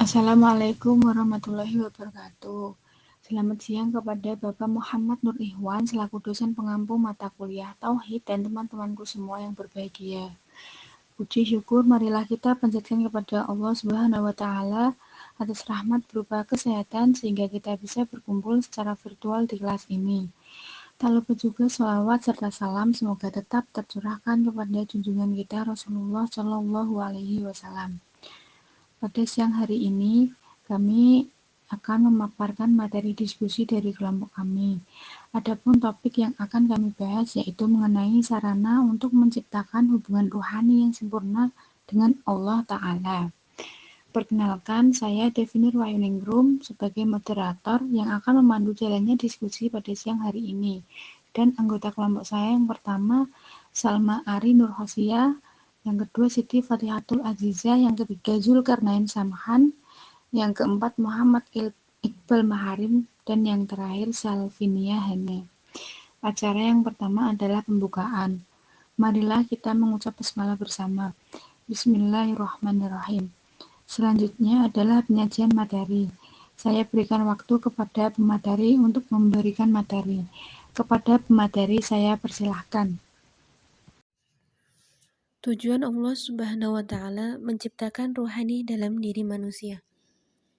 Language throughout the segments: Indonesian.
Assalamualaikum warahmatullahi wabarakatuh. Selamat siang kepada Bapak Muhammad Nur Ikhwan selaku dosen pengampu mata kuliah Tauhid dan teman-temanku semua yang berbahagia. Puji syukur marilah kita panjatkan kepada Allah Subhanahu wa taala atas rahmat berupa kesehatan sehingga kita bisa berkumpul secara virtual di kelas ini. Tak lupa juga sholawat serta salam semoga tetap tercurahkan kepada junjungan kita Rasulullah Shallallahu Alaihi Wasallam. Pada siang hari ini, kami akan memaparkan materi diskusi dari kelompok kami. Adapun topik yang akan kami bahas yaitu mengenai sarana untuk menciptakan hubungan rohani yang sempurna dengan Allah Ta'ala. Perkenalkan, saya Devinir Wayuningrum sebagai moderator yang akan memandu jalannya diskusi pada siang hari ini. Dan anggota kelompok saya yang pertama, Salma Ari Nurhosia, yang kedua Siti Fatihatul Azizah, yang ketiga Zulkarnain Samhan, yang keempat Muhammad Iqbal Maharim, dan yang terakhir Salvinia Hane. Acara yang pertama adalah pembukaan. Marilah kita mengucap basmalah bersama. Bismillahirrahmanirrahim. Selanjutnya adalah penyajian materi. Saya berikan waktu kepada pemateri untuk memberikan materi. Kepada pemateri saya persilahkan. Tujuan Allah Subhanahu wa Ta'ala menciptakan rohani dalam diri manusia.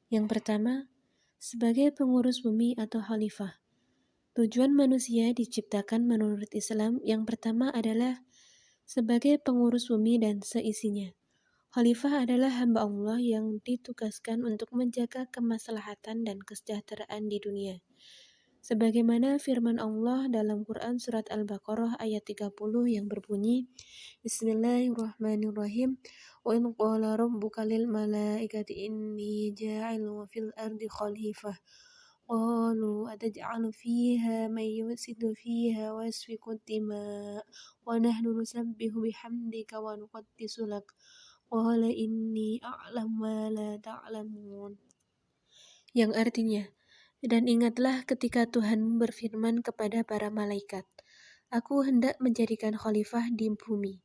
Yang pertama, sebagai pengurus bumi atau khalifah. Tujuan manusia diciptakan menurut Islam yang pertama adalah sebagai pengurus bumi dan seisinya. Khalifah adalah hamba Allah yang ditugaskan untuk menjaga kemaslahatan dan kesejahteraan di dunia. Sebagaimana firman Allah dalam Quran Surat Al-Baqarah ayat 30 yang berbunyi, Bismillahirrahmanirrahim, wa in qala rabbuka lil malaikati inni ja'ilun fil ardi khalifah, qalu ataj'alu fiha man yufsidu fiha wa yasfiku dima wa nahnu nusabbihu bihamdika wa nuqaddisu lak, qala inni a'lamu ma la ta'lamun. Yang artinya, dan ingatlah ketika Tuhan berfirman kepada para malaikat, Aku hendak menjadikan khalifah di bumi.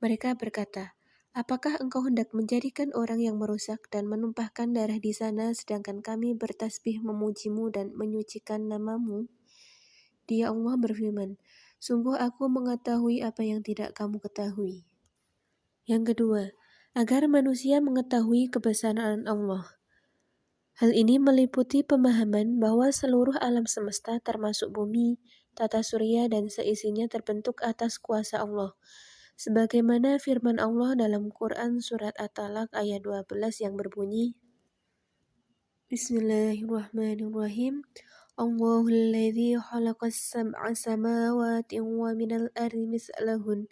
Mereka berkata, Apakah engkau hendak menjadikan orang yang merusak dan menumpahkan darah di sana sedangkan kami bertasbih memujimu dan menyucikan namamu? Dia Allah berfirman, Sungguh aku mengetahui apa yang tidak kamu ketahui. Yang kedua, agar manusia mengetahui kebesaran Allah. Hal ini meliputi pemahaman bahwa seluruh alam semesta termasuk bumi, tata surya dan seisinya terbentuk atas kuasa Allah. Sebagaimana firman Allah dalam Quran Surat At-Talaq ayat 12 yang berbunyi, Bismillahirrahmanirrahim. Allahul ladzi khalaqas sab'a samawati wa minal ardi mislahun.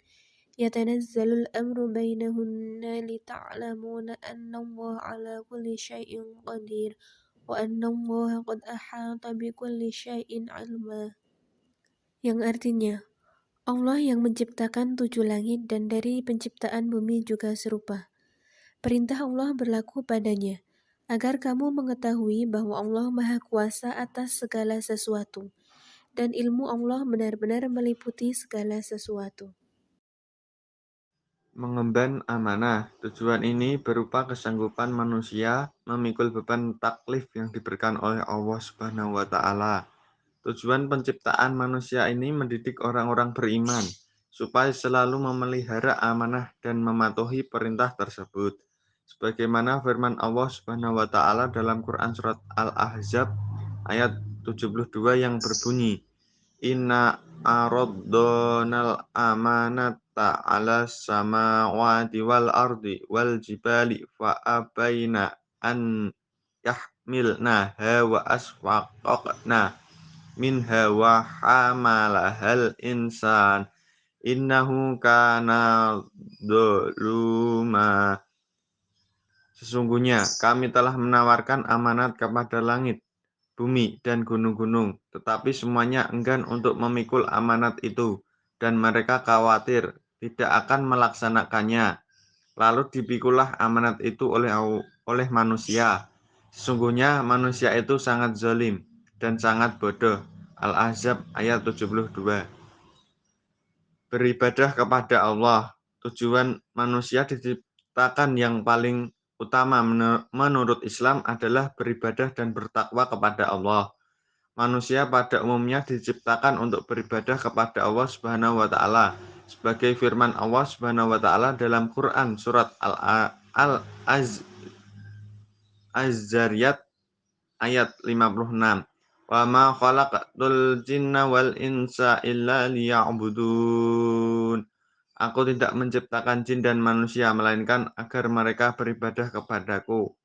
Yatanazzalul amru bainahunna lita'lamuna anna Allah ala kulli syai'in qadir. Wa anna Allah qad ahata bi kulli syai'in ilma. Yang artinya, Allah yang menciptakan 7 langit dan dari penciptaan bumi juga serupa. Perintah Allah berlaku padanya, agar kamu mengetahui bahwa Allah Maha Kuasa atas segala sesuatu, dan ilmu Allah benar-benar meliputi segala sesuatu. Mengemban amanah. Tujuan ini berupa kesanggupan manusia memikul beban taklif yang diberikan oleh Allah Subhanahu wa taala. Tujuan penciptaan manusia ini mendidik orang-orang beriman supaya selalu memelihara amanah dan mematuhi perintah tersebut. Sebagaimana firman Allah Subhanahu wa taala dalam Quran surat Al-Ahzab ayat 72 yang berbunyi, Inna aradonal amanata ala samawati wal ardi wal jibali fa abaina an yahmilnaha wa asfaqna minha wa hamalahal insan innahu kana dzaluma. Sesungguhnya kami telah menawarkan amanat kepada langit, bumi, dan gunung-gunung, tetapi semuanya enggan untuk memikul amanat itu, dan mereka khawatir tidak akan melaksanakannya. Lalu dipikulah amanat itu oleh manusia. Sesungguhnya manusia itu sangat zalim dan sangat bodoh. Al-Ahzab ayat 72. Beribadah kepada Allah. Tujuan manusia diciptakan yang paling utama menurut Islam adalah beribadah dan bertakwa kepada Allah. Manusia pada umumnya diciptakan untuk beribadah kepada Allah Subhanahu wa taala. Sebagai firman Allah Subhanahu wa taala dalam Quran surat Az-Zariyat ayat 56. Wa ma khalaqatul jinna wal insa illa liya'budun. Aku tidak menciptakan jin dan manusia melainkan agar mereka beribadah kepadaku.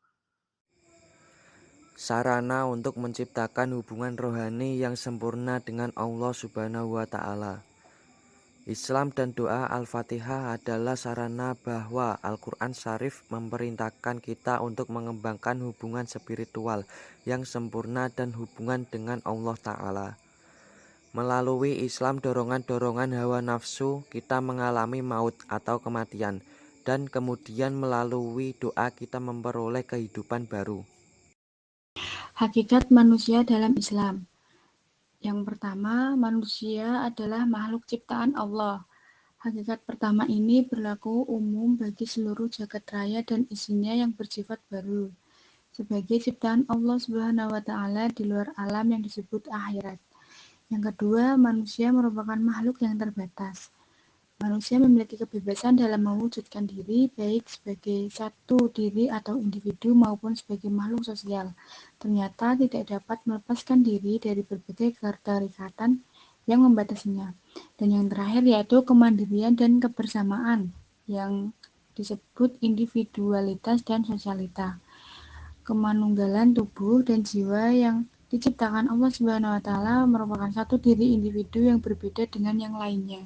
Sarana untuk menciptakan hubungan rohani yang sempurna dengan Allah Subhanahu wa taala. Islam dan doa Al-Fatihah adalah sarana bahwa Al-Quran Syarif memerintahkan kita untuk mengembangkan hubungan spiritual yang sempurna dan hubungan dengan Allah Ta'ala. Melalui Islam dorongan-dorongan hawa nafsu kita mengalami maut atau kematian, dan kemudian melalui doa kita memperoleh kehidupan baru. Hakikat manusia dalam Islam. Yang pertama, manusia adalah makhluk ciptaan Allah. Hakikat pertama ini berlaku umum bagi seluruh jagat raya dan isinya yang bersifat baru, sebagai ciptaan Allah Subhanahu wa taala di luar alam yang disebut akhirat. Yang kedua, manusia merupakan makhluk yang terbatas. Manusia memiliki kebebasan dalam mewujudkan diri, baik sebagai satu diri atau individu maupun sebagai makhluk sosial. Ternyata tidak dapat melepaskan diri dari berbagai keterikatan yang membatasinya. Dan yang terakhir yaitu kemandirian dan kebersamaan yang disebut individualitas dan sosialita. Kemanunggalan tubuh dan jiwa yang diciptakan Allah Subhanahu wa taala merupakan satu diri individu yang berbeda dengan yang lainnya.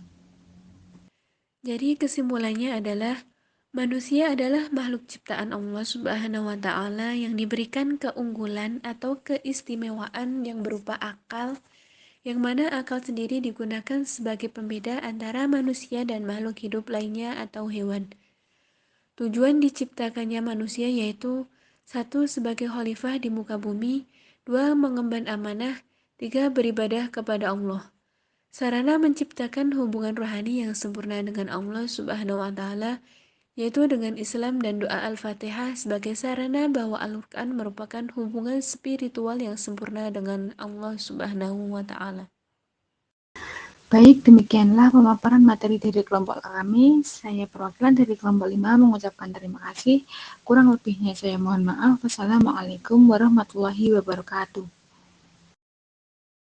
Jadi kesimpulannya adalah manusia adalah makhluk ciptaan Allah Subhanahu wa taala yang diberikan keunggulan atau keistimewaan yang berupa akal, yang mana akal sendiri digunakan sebagai pembeda antara manusia dan makhluk hidup lainnya atau hewan. Tujuan diciptakannya manusia yaitu 1. Sebagai khalifah di muka bumi, 2. Mengemban amanah, 3. Beribadah kepada Allah. Sarana menciptakan hubungan rohani yang sempurna dengan Allah Subhanahu wa taala yaitu dengan Islam dan doa Al-Fatihah sebagai sarana bahwa Al-Qur'an merupakan hubungan spiritual yang sempurna dengan Allah Subhanahu wa taala. Baik, demikianlah pemaparan materi dari kelompok kami. Saya perwakilan dari kelompok 5 mengucapkan terima kasih. Kurang lebihnya saya mohon maaf. Wassalamualaikum warahmatullahi wabarakatuh.